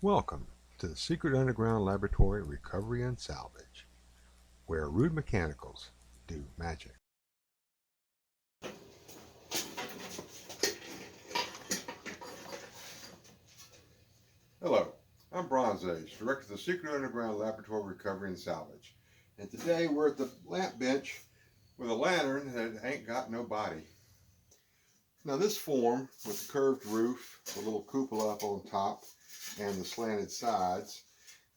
Welcome to the Secret Underground Laboratory Recovery and Salvage, where rude mechanicals do magic. Hello, I'm Bronze Age, Director of the Secret Underground Laboratory Recovery and Salvage. And today we're at the lamp bench with a lantern that ain't got no body. Now this form with the curved roof, the little cupola up on top, and the slanted sides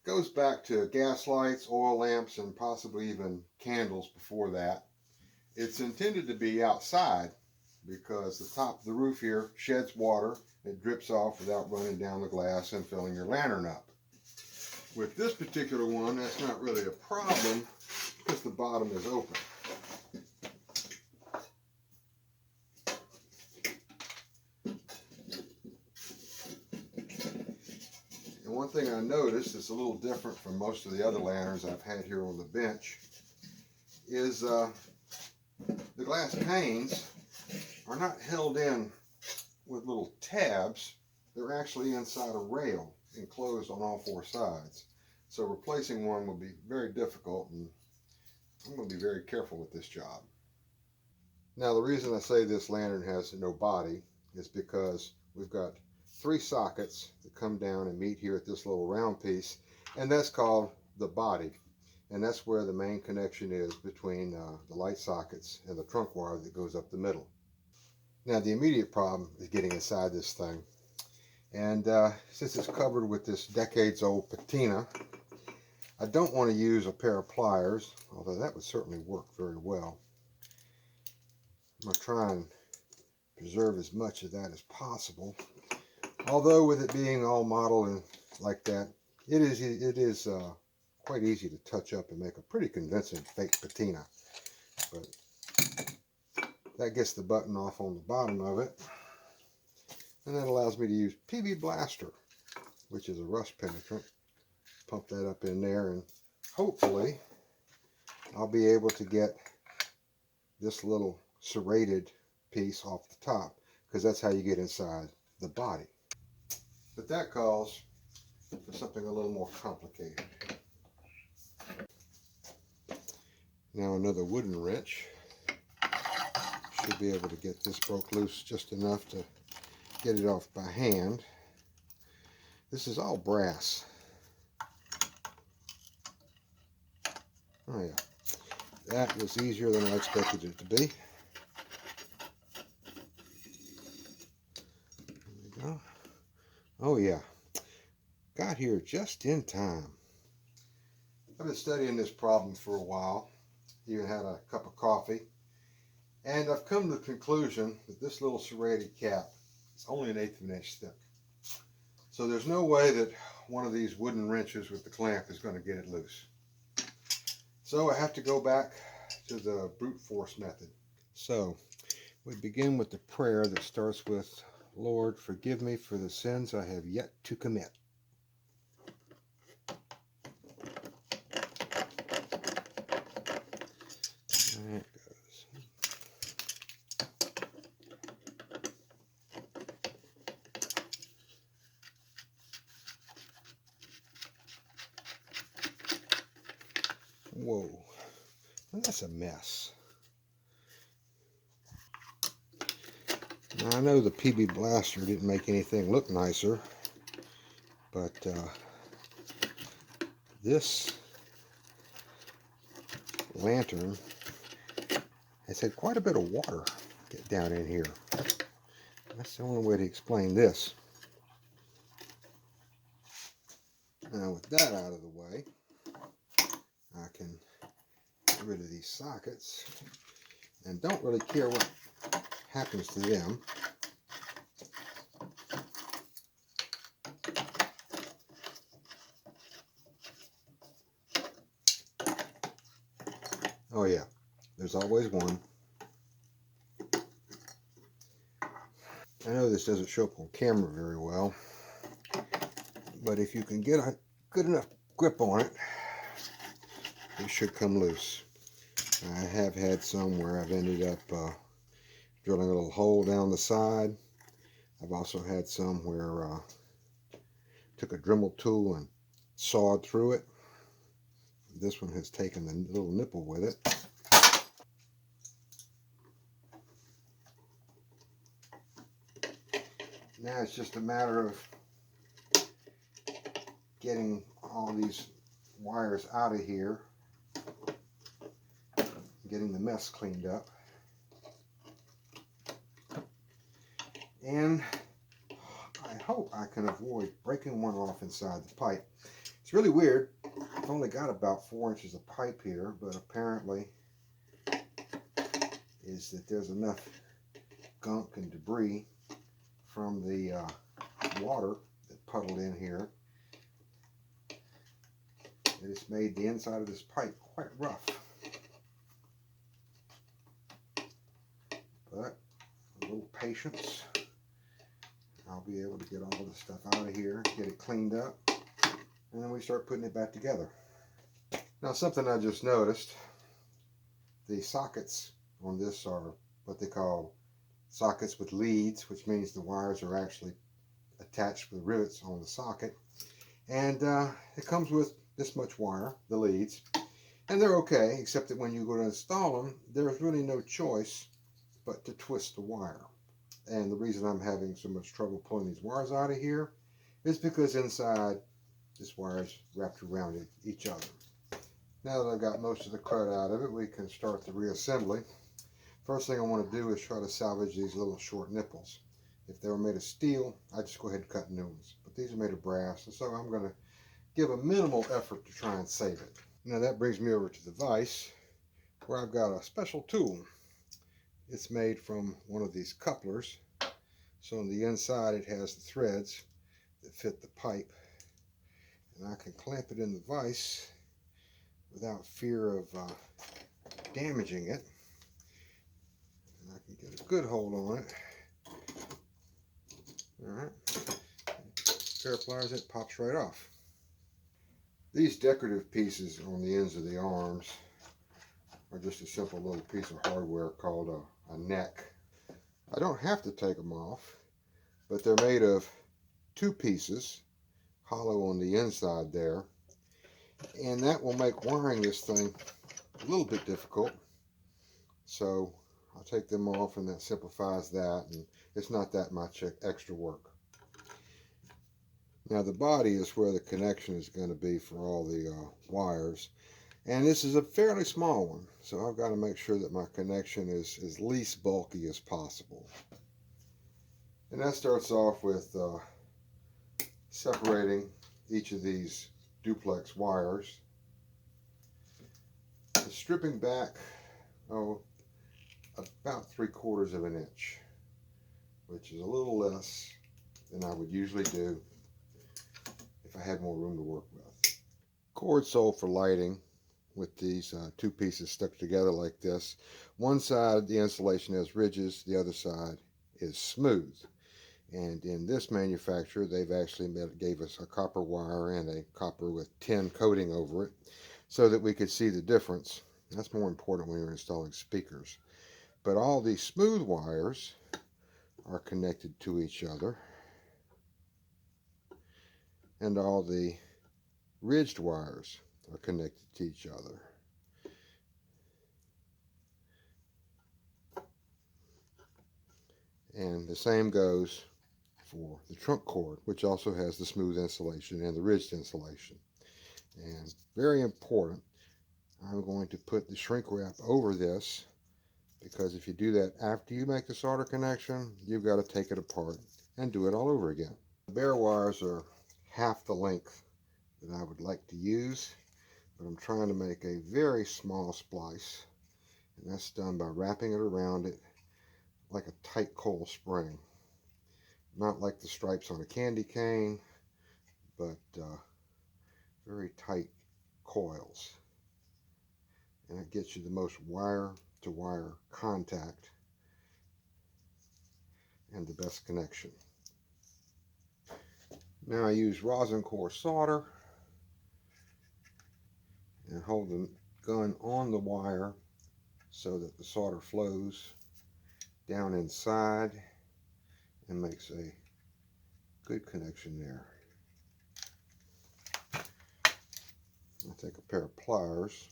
goes back to gas lights, oil lamps, and possibly even candles before that. It's intended to be outside because the top of the roof here sheds water. It drips off without running down the glass and filling your lantern up. With this particular one, that's not really a problem because the bottom is open. And one thing I noticed that's a little different from most of the other lanterns I've had here on the bench is the glass panes are not held in with little tabs. They're actually inside a rail enclosed on all four sides. So replacing one will be very difficult, and I'm going to be very careful with this job. Now the reason I say this lantern has no body is because we've got three sockets that come down and meet here at this little round piece, and that's called the body. And that's where the main connection is between the light sockets and the trunk wire that goes up the middle. Now the immediate problem is getting inside this thing. And since it's covered with this decades-old patina, I don't want to use a pair of pliers, although that would certainly work very well. I'm going to try and preserve as much of that as possible. Although with it being all modeled and like that, it is quite easy to touch up and make a pretty convincing fake patina. But that gets the button off on the bottom of it. And that allows me to use PB Blaster, which is a rust penetrant. Pump that up in there, and hopefully I'll be able to get this little serrated piece off the top, because that's how you get inside the body. But that calls for something a little more complicated. Now another wooden wrench. Should be able to get this broke loose just enough to get it off by hand. This is all brass. Oh yeah, that was easier than I expected it to be. There we go. Oh yeah, got here just in time. I've been studying this problem for a while, even had a cup of coffee, and I've come to the conclusion that this little serrated cap is only 1/8 of an inch thick. So there's no way that one of these wooden wrenches with the clamp is going to get it loose. So I have to go back to the brute force method. So we begin with the prayer that starts with, "Lord, forgive me for the sins I have yet to commit." There it goes. Whoa, that's a mess. Now I know the PB Blaster didn't make anything look nicer, but this lantern has had quite a bit of water get down in here. That's the only way to explain this. Now with that out of the way, I can get rid of these sockets, and don't really care what happens to them. Oh yeah, there's always one. I know this doesn't show up on camera very well, but if you can get a good enough grip on it, it should come loose. I have had some where I've ended up drilling a little hole down the side. I've also had some where took a Dremel tool and sawed through it. This one has taken the little nipple with it. Now it's just a matter of getting all these wires out of here, getting the mess cleaned up. And I hope I can avoid breaking one off inside the pipe. It's really weird. I've only got about 4 inches of pipe here, but apparently is that there's enough gunk and debris from the water that puddled in here that it's made the inside of this pipe quite rough. But a little patience, I'll be able to get all this stuff out of here, get it cleaned up, and then we start putting it back together. Now, something I just noticed, the sockets on this are what they call sockets with leads, which means the wires are actually attached with rivets on the socket. And it comes with this much wire, the leads, and they're okay, except that when you go to install them, there's really no choice but to twist the wire. And the reason I'm having so much trouble pulling these wires out of here is because inside this wire is wrapped around each other. Now that I've got most of the crud out of it, we can start the reassembly. First thing I want to do is try to salvage these little short nipples. If they were made of steel, I'd just go ahead and cut new ones. But these are made of brass, and so I'm going to give a minimal effort to try and save it. Now that brings me over to the vise, where I've got a special tool. It's made from one of these couplers. So on the inside it has the threads that fit the pipe. And I can clamp it in the vise without fear of damaging it. And I can get a good hold on it. Alright. Pair of pliers, it pops right off. These decorative pieces on the ends of the arms are just a simple little piece of hardware called a neck. I don't have to take them off, but they're made of 2 pieces, hollow on the inside there, and that will make wiring this thing a little bit difficult. So I'll take them off, and that simplifies that, and it's not that much extra work. Now the body is where the connection is going to be for all the wires, and this is a fairly small one, so I've got to make sure that my connection is as least bulky as possible. And that starts off with separating each of these duplex wires, stripping back about 3/4 of an inch, which is a little less than I would usually do if I had more room to work with. Cord sold for lighting with these 2 pieces stuck together like this. One side the insulation has ridges, the other side is smooth. And in this manufacturer, they've actually gave us a copper wire and a copper with tin coating over it so that we could see the difference. That's more important when you're installing speakers. But all these smooth wires are connected to each other, and all the ridged wires are connected to each other. And the same goes for the trunk cord, which also has the smooth insulation and the ridged insulation. And very important, I'm going to put the shrink wrap over this, because if you do that after you make the solder connection, you've got to take it apart and do it all over again. The bare wires are half the length that I would like to use, but I'm trying to make a very small splice, and that's done by wrapping it around it like a tight coil spring. Not like the stripes on a candy cane, but very tight coils. And it gets you the most wire-to-wire contact and the best connection. Now I use rosin core solder and hold the gun on the wire so that the solder flows down inside and makes a good connection there. take a pair of pliers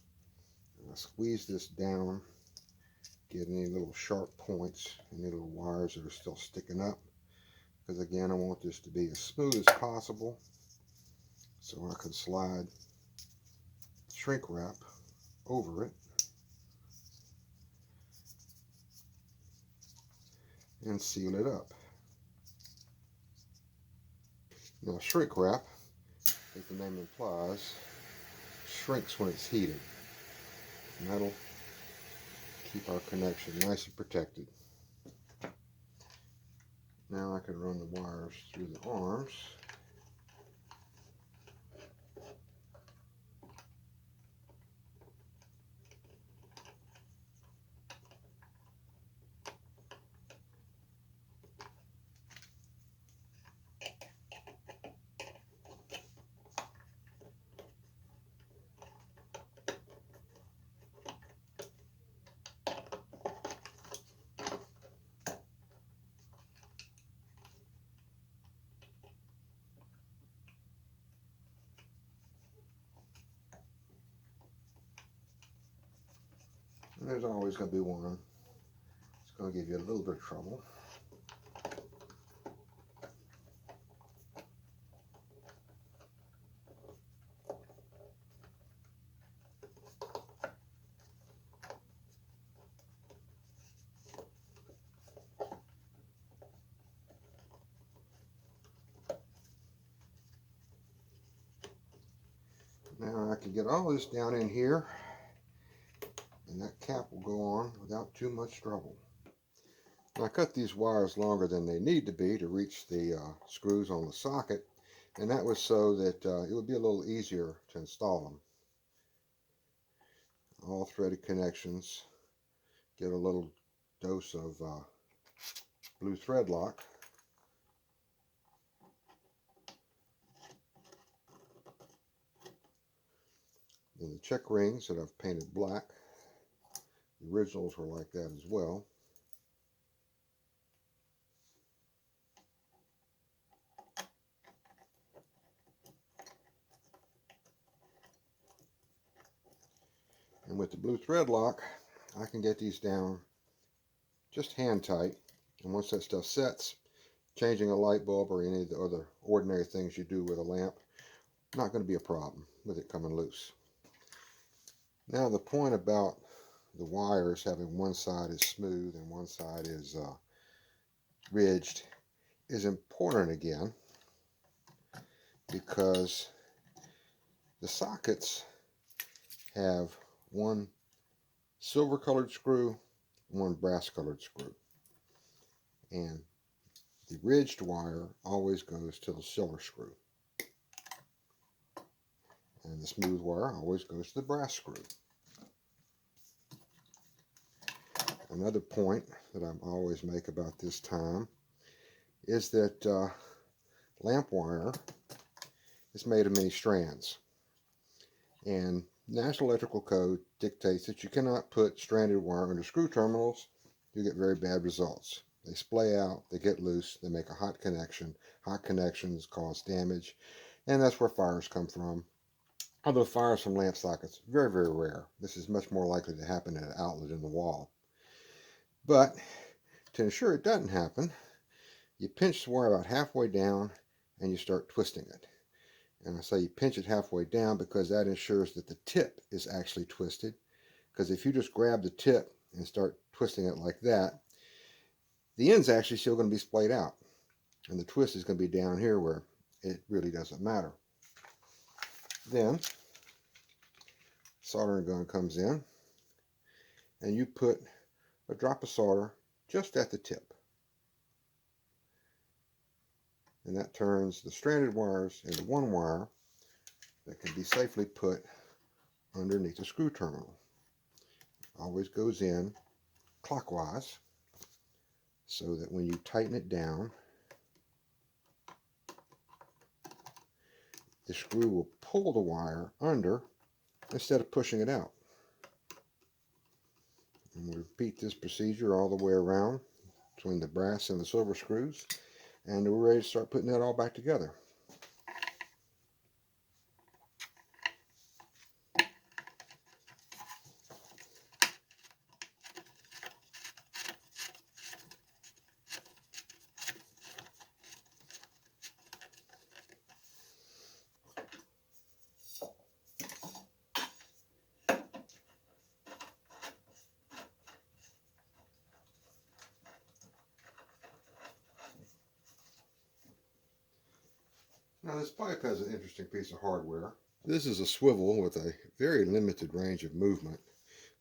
and I squeeze this down, get any little sharp points, any little wires that are still sticking up, because again I want this to be as smooth as possible so I can slide shrink wrap over it and seal it up. Now shrink wrap, as the name implies, shrinks when it's heated, and that'll keep our connection nice and protected. Now I can run the wires through the arms. And there's always going to be one. It's going to give you a little bit of trouble. Now I can get all this down in here, and that cap will go on without too much trouble. I cut these wires longer than they need to be to reach the screws on the socket, and that was so that it would be a little easier to install them. All threaded connections get a little dose of blue thread lock. And the check rings that I've painted black, the originals were like that as well. And with the blue thread lock, I can get these down just hand tight. And once that stuff sets, changing a light bulb or any of the other ordinary things you do with a lamp, not going to be a problem with it coming loose. Now the point about the wires having one side is smooth and one side is ridged is important again, because the sockets have one silver colored screw and one brass colored screw, and the ridged wire always goes to the silver screw, and the smooth wire always goes to the brass screw. Another point that I always make about this time is that lamp wire is made of many strands, and National Electrical Code dictates that you cannot put stranded wire under screw terminals. You get very bad results. They splay out, they get loose, they make a hot connection. Hot connections cause damage, and that's where fires come from. Although fires from lamp sockets, very, very rare. This is much more likely to happen at an outlet in the wall. But to ensure it doesn't happen, you pinch the wire about halfway down and you start twisting it. And I say you pinch it halfway down because that ensures that the tip is actually twisted. Because if you just grab the tip and start twisting it like that, the end's actually still going to be splayed out. And the twist is going to be down here where it really doesn't matter. Then, soldering gun comes in, and you put a drop of solder just at the tip. And that turns the stranded wires into one wire that can be safely put underneath a screw terminal. Always goes in clockwise so that when you tighten it down, the screw will pull the wire under instead of pushing it out. And we'll repeat this procedure all the way around between the brass and the silver screws, and we're ready to start putting that all back together. Now this pipe has an interesting piece of hardware. This is a swivel with a very limited range of movement,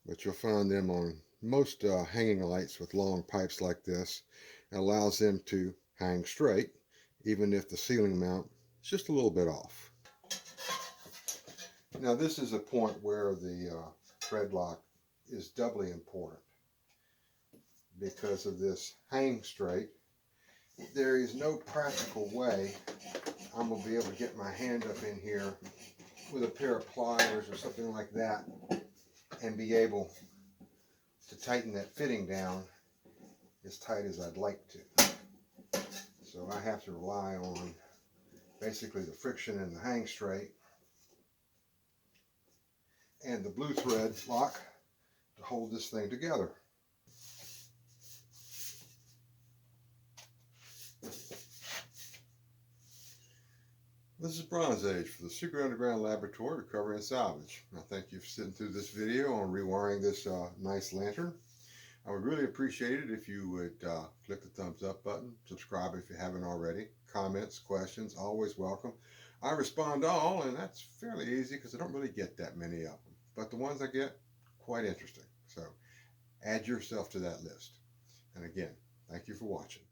but you'll find them on most hanging lights with long pipes like this. It allows them to hang straight, even if the ceiling mount is just a little bit off. Now this is a point where the thread lock is doubly important because of this hang straight. There is no practical way I'm going to be able to get my hand up in here with a pair of pliers or something like that and be able to tighten that fitting down as tight as I'd like to. So I have to rely on basically the friction in the hang straight and the blue thread lock to hold this thing together. This is Bronze Age for the Secret Underground Laboratory Recovery and Salvage. I thank you for sitting through this video on rewiring this nice lantern. I would really appreciate it if you would click the thumbs up button, subscribe if you haven't already, comments, questions, always welcome. I respond to all, and that's fairly easy because I don't really get that many of them. But the ones I get, quite interesting. So add yourself to that list. And again, thank you for watching.